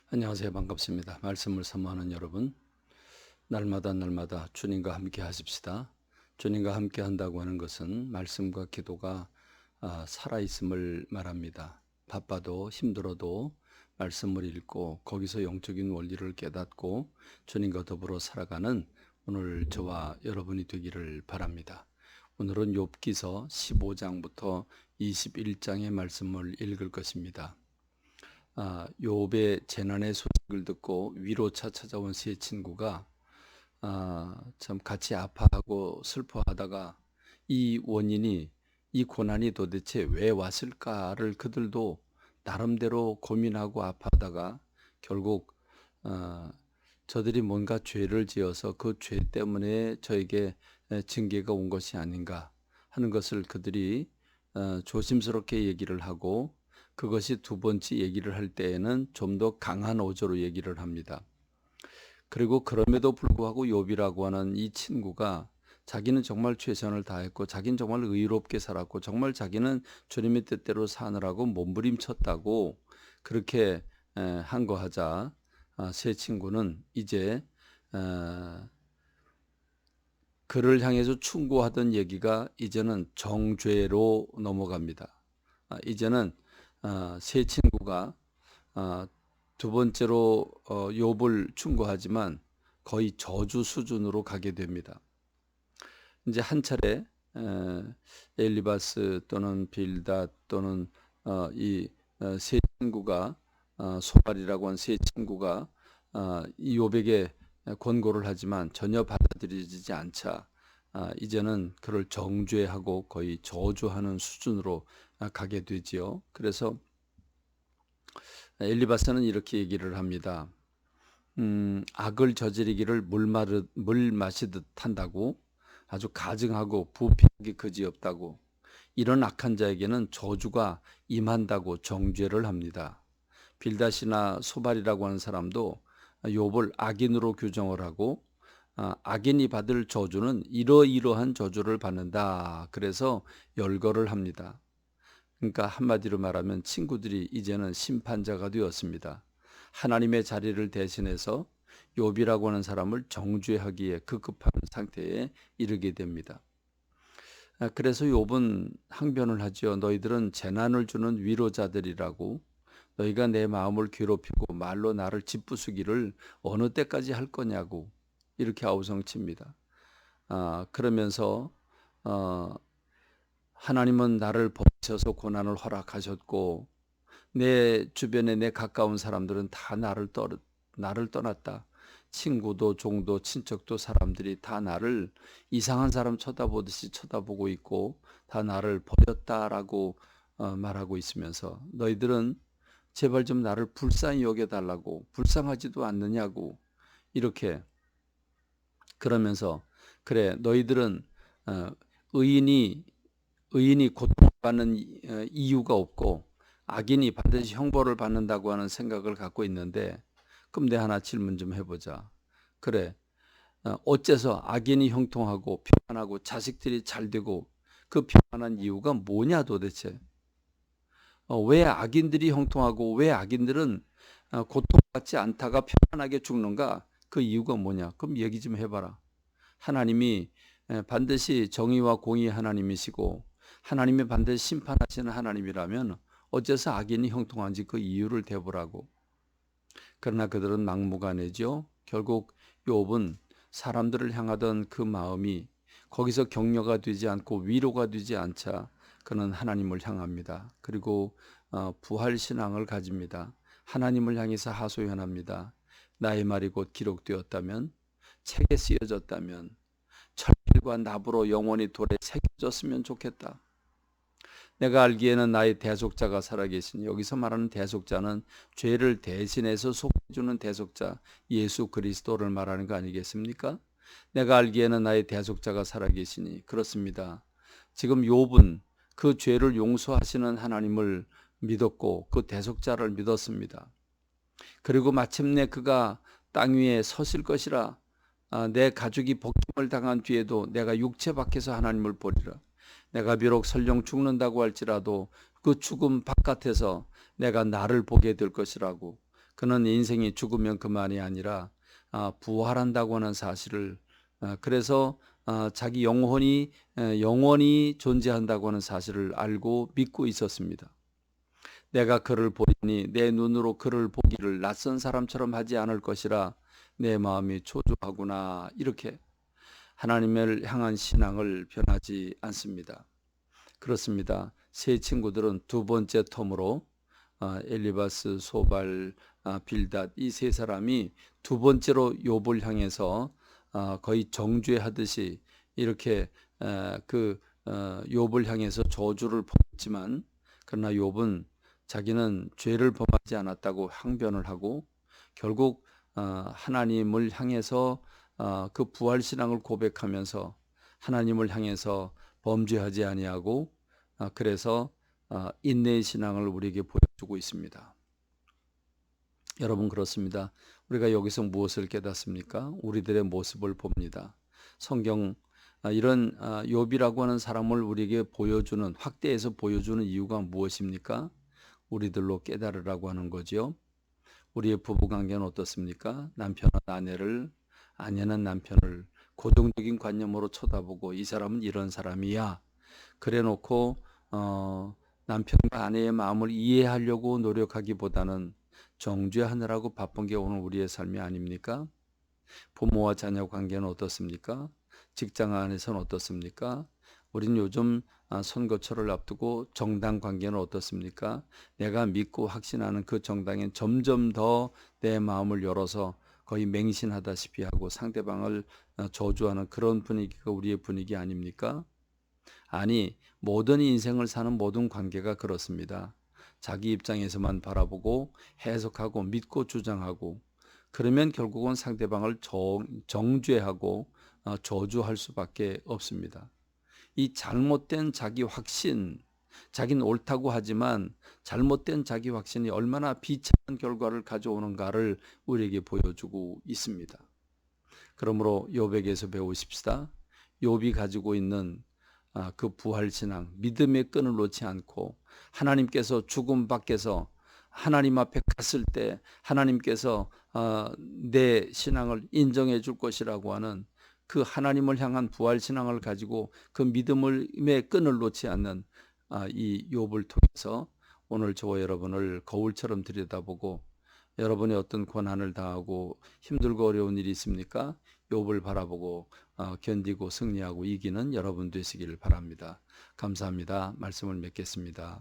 안녕하세요. 반갑습니다. 말씀을 사모하는 여러분, 날마다 주님과 함께 하십시다. 주님과 함께 한다고 하는 것은 말씀과 기도가 살아있음을 말합니다. 바빠도 힘들어도 말씀을 읽고 거기서 영적인 원리를 깨닫고 주님과 더불어 살아가는 오늘 저와 여러분이 되기를 바랍니다. 오늘은 욥기서 15장부터 21장의 말씀을 읽을 것입니다. 욥의 재난의 소식을 듣고 위로차 찾아온 세 친구가 참 같이 아파하고 슬퍼하다가 이 원인이, 이 고난이 도대체 왜 왔을까를 그들도 나름대로 고민하고 아파하다가 결국 저들이 뭔가 죄를 지어서 그 죄 때문에 저에게 징계가 온 것이 아닌가 하는 것을 그들이 조심스럽게 얘기를 하고, 그것이 두 번째 얘기를 할 때에는 좀 더 강한 어조로 얘기를 합니다. 그리고 그럼에도 불구하고 욥이라고 하는 이 친구가 자기는 정말 최선을 다했고 자기는 정말 의롭게 살았고 정말 자기는 주님의 뜻대로 사느라고 몸부림쳤다고 그렇게 한 거 하자, 세 친구는 이제 그를 향해서 충고하던 얘기가 이제는 정죄로 넘어갑니다. 이제는 세 친구가 두 번째로 욥을 충고하지만 거의 저주 수준으로 가게 됩니다. 이제 한 차례 엘리바스 또는 빌닷 또는 이 세 친구가, 소발이라고 한 세 친구가 이 욥에게 권고를 하지만 전혀 받아들이지 않자 이제는 그를 정죄하고 거의 저주하는 수준으로 가게 되지요. 그래서 엘리바스는 이렇게 얘기를 합니다. 악을 저지르기를 물 마시듯 한다고, 아주 가증하고 부패하기 그지없다고, 이런 악한 자에게는 저주가 임한다고 정죄를 합니다. 빌닷이나 소발이라고 하는 사람도 욥을 악인으로 규정을 하고, 악인이 받을 저주는 이러이러한 저주를 받는다, 그래서 열거를 합니다. 그러니까 한마디로 말하면 친구들이 이제는 심판자가 되었습니다. 하나님의 자리를 대신해서 욥이라고 하는 사람을 정죄하기에 급급한 상태에 이르게 됩니다. 그래서 욥은 항변을 하죠. 너희들은 재난을 주는 위로자들이라고, 너희가 내 마음을 괴롭히고 말로 나를 짓부수기를 어느 때까지 할 거냐고 이렇게 아우성칩니다. 그러면서 하나님은 나를 버리셔서 고난을 허락하셨고 내 주변에 내 가까운 사람들은 다 나를 떠났다. 친구도 종도 친척도 사람들이 다 나를 이상한 사람 쳐다보듯이 쳐다보고 있고 다 나를 버렸다라고 말하고 있으면서, 너희들은 제발 좀 나를 불쌍히 여겨달라고, 불쌍하지도 않느냐고 이렇게 그러면서, 그래 너희들은 의인이 고통받는 이유가 없고 악인이 반드시 형벌을 받는다고 하는 생각을 갖고 있는데, 그럼 내 하나 질문 좀 해보자. 그래, 어째서 악인이 형통하고 평안하고 자식들이 잘 되고 그 평안한 이유가 뭐냐 도대체? 왜 악인들이 형통하고 왜 악인들은 고통받지 않다가 평안하게 죽는가? 그 이유가 뭐냐? 그럼 얘기 좀 해봐라. 하나님이 반드시 정의와 공의 하나님이시고 하나님이 반드시 심판하시는 하나님이라면 어째서 악인이 형통한지 그 이유를 대보라고. 그러나 그들은 막무가내죠. 결국 욥은 사람들을 향하던 그 마음이 거기서 격려가 되지 않고 위로가 되지 않자 그는 하나님을 향합니다. 그리고 부활신앙을 가집니다. 하나님을 향해서 하소연합니다. 나의 말이 곧 기록되었다면, 책에 쓰여졌다면 철과 납으로 영원히 돌에 새겨졌으면 좋겠다. 내가 알기에는 나의 대속자가 살아계시니, 여기서 말하는 대속자는 죄를 대신해서 속해주는 대속자 예수 그리스도를 말하는 거 아니겠습니까? 내가 알기에는 나의 대속자가 살아계시니, 그렇습니다. 지금 욥은 그 죄를 용서하시는 하나님을 믿었고 그 대속자를 믿었습니다. 그리고 마침내 그가 땅 위에 서실 것이라, 내 가족이 복임을 당한 뒤에도 내가 육체 밖에서 하나님을 보리라. 내가 비록 설령 죽는다고 할지라도 그 죽음 바깥에서 내가 나를 보게 될 것이라고, 그는 인생이 죽으면 그만이 아니라 부활한다고 하는 사실을, 그래서 자기 영원히 존재한다고 하는 사실을 알고 믿고 있었습니다. 내가 그를 보리니 내 눈으로 그를 보기를 낯선 사람처럼 하지 않을 것이라 내 마음이 초조하구나. 이렇게 하나님을 향한 신앙을 변하지 않습니다. 그렇습니다. 세 친구들은 두 번째 텀으로 엘리바스, 소발, 빌닷 이 세 사람이 두 번째로 욥을 향해서 거의 정죄하듯이 이렇게 욥을 향해서 저주를 퍼붓지만, 그러나 욥은 자기는 죄를 범하지 않았다고 항변을 하고 결국 하나님을 향해서 그 부활 신앙을 고백하면서 하나님을 향해서 범죄하지 아니하고 그래서 인내의 신앙을 우리에게 보여주고 있습니다. 여러분, 그렇습니다. 우리가 여기서 무엇을 깨닫습니까? 우리들의 모습을 봅니다. 성경 이런 욥이라고 하는 사람을 우리에게 보여주는, 확대해서 보여주는 이유가 무엇입니까? 우리들로 깨달으라고 하는 거죠. 우리의 부부관계는 어떻습니까? 남편은 아내를, 아내는 남편을 고정적인 관념으로 쳐다보고 이 사람은 이런 사람이야 그래 놓고 남편과 아내의 마음을 이해하려고 노력하기보다는 정죄하느라고 바쁜 게 오늘 우리의 삶이 아닙니까? 부모와 자녀 관계는 어떻습니까? 직장 안에서는 어떻습니까? 우린 요즘 선거철을 앞두고 정당 관계는 어떻습니까? 내가 믿고 확신하는 그 정당엔 점점 더 내 마음을 열어서 거의 맹신하다시피 하고 상대방을 저주하는 그런 분위기가 우리의 분위기 아닙니까? 아니, 모든 인생을 사는 모든 관계가 그렇습니다. 자기 입장에서만 바라보고 해석하고 믿고 주장하고, 그러면 결국은 상대방을 정죄하고 저주할 수밖에 없습니다. 이 잘못된 자기 확신, 자기는 옳다고 하지만 잘못된 자기 확신이 얼마나 비참한 결과를 가져오는가를 우리에게 보여주고 있습니다. 그러므로 욥에게서 배우십시다. 욥이 가지고 있는 그 부활신앙, 믿음의 끈을 놓지 않고 하나님께서 죽음 밖에서 하나님 앞에 갔을 때 하나님께서 내 신앙을 인정해 줄 것이라고 하는 그 하나님을 향한 부활신앙을 가지고 그 믿음의 끈을 놓지 않는 이 욥을 통해서 오늘 저와 여러분을 거울처럼 들여다보고, 여러분이 어떤 고난을 당하고 힘들고 어려운 일이 있습니까? 욥을 바라보고 견디고 승리하고 이기는 여러분 되시기를 바랍니다. 감사합니다. 말씀을 맺겠습니다.